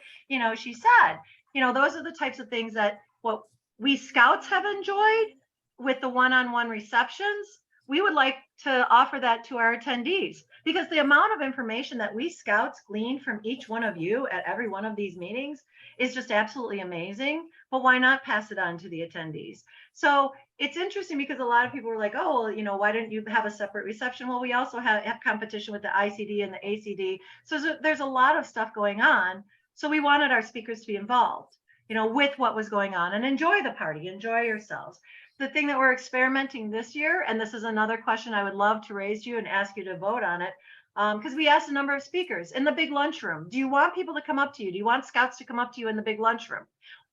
she said. Those are the types of things that what we scouts have enjoyed with the one-on-one receptions. We would like to offer that to our attendees, because the amount of information that we scouts glean from each one of you at every one of these meetings is just absolutely amazing. But why not pass it on to the attendees? So it's interesting, because a lot of people were like, oh, well, why didn't you have a separate reception? Well, we also have competition with the ICD and the ACD. So there's a lot of stuff going on. So we wanted our speakers to be involved, with what was going on, and enjoy the party, enjoy yourselves. The thing that we're experimenting this year, and this is another question I would love to raise to you and ask you to vote on it, because we asked a number of speakers in the big lunchroom, do you want people to come up to you? Do you want scouts to come up to you in the big lunchroom?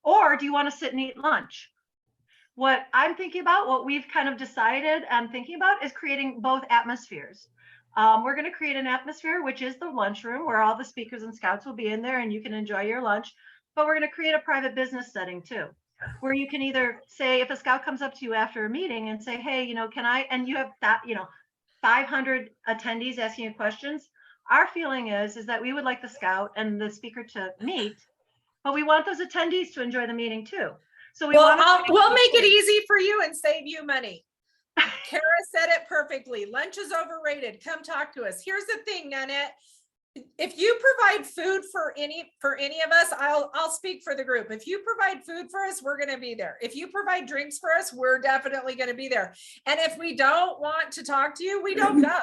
Or do you want to sit and eat lunch? What I'm thinking about, what we've kind of decided and thinking about, is creating both atmospheres. We're going to create an atmosphere, which is the lunchroom, where all the speakers and scouts will be in there and you can enjoy your lunch. But we're going to create a private business setting too, where you can either say, if a scout comes up to you after a meeting and say, hey, can I, and you have that, 500 attendees asking you questions. Our feeling is that we would like the scout and the speaker to meet, but we want those attendees to enjoy the meeting too. So we'll make it easy for you and save you money. Kara said it perfectly. Lunch is overrated. Come talk to us. Here's the thing, Nanette. If you provide food for any of us, I'll speak for the group. If you provide food for us, we're going to be there. If you provide drinks for us, we're definitely going to be there. And if we don't want to talk to you, we don't go.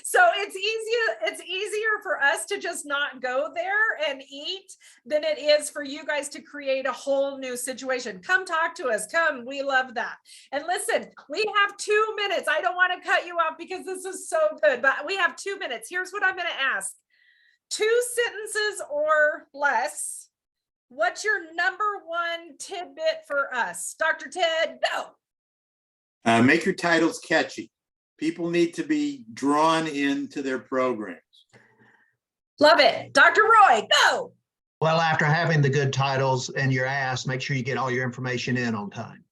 So it's easier for us to just not go there and eat than it is for you guys to create a whole new situation. Come talk to us. Come. We love that. And listen, we have 2 minutes. I don't want to cut you off because this is so good, but we have 2 minutes. Here's what I'm going to ask. 2 sentences or less. What's your number one tidbit for us? Dr. Ted, go. Make your titles catchy. People need to be drawn into their programs. Love it. Dr. Roy, go. Well, after having the good titles and your ass, make sure you get all your information in on time.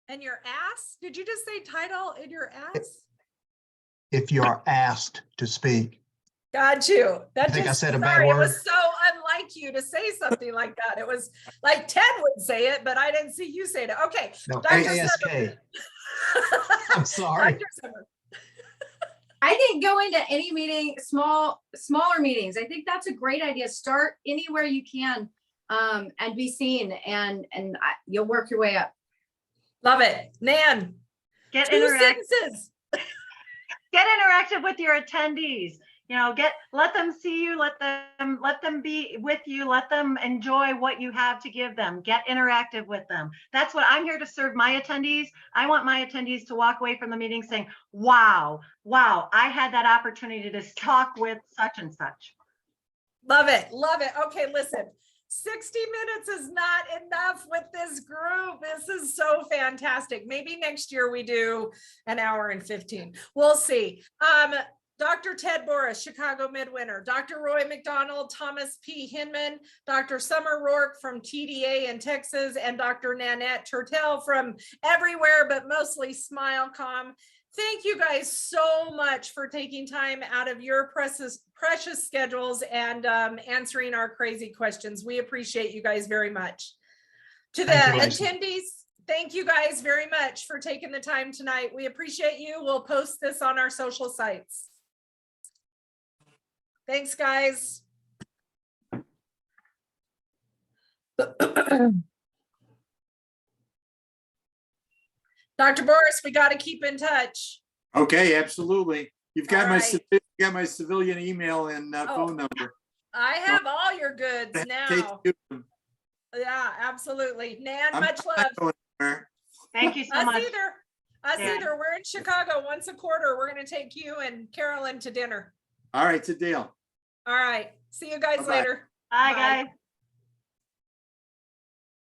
And your ass? Did you just say title in your ass? If you are asked to speak. Got you. I think I said a bad It word. was so unlike you to say something like that. It was like Ted would say it, but I didn't see you say it. Okay. No, Dr. ASK. Summer. I'm sorry. Dr. Summer. I think go into any meeting, smaller meetings. I think that's a great idea. Start anywhere you can, and be seen, and you'll work your way up. Love it. Nan. Get Two interact, sentences. get interactive with your attendees. You know, let them see you, let them be with you, let them enjoy what you have to give them. Get interactive with them. That's what I'm here to serve my attendees. I want my attendees to walk away from the meeting saying, wow, I had that opportunity to talk with such and such. Love it. Love it. Okay, listen. 60 minutes is not enough with this group. This is so fantastic. Maybe next year we do an hour and 15. We'll see. Dr. Ted Boris, Chicago Midwinter, Dr. Roy McDonald, Thomas P. Hinman, Dr. Summer Rourke from TDA in Texas, and Dr. Nanette Turtel from everywhere, but mostly SmileCom. Thank you guys so much for taking time out of your precious schedules and answering our crazy questions. We appreciate you guys very much. To the Thank you, Lacey. attendees, thank you guys very much for taking the time tonight. We appreciate you. We'll post this on our social sites. Thanks, guys. Dr. Boris, we got to keep in touch. Okay, absolutely. You've got All my, right. you got my civilian email and phone number. I have all your goods Take now. two. Yeah, absolutely. Nan, I'm much not love. going anywhere. Thank you so Us much. either. Us Yeah. either. We're in Chicago once a quarter. We're going to take you and Carolyn to dinner. All right, it's a deal. All right. See you guys Bye-bye. later. Bye, Bye. guys.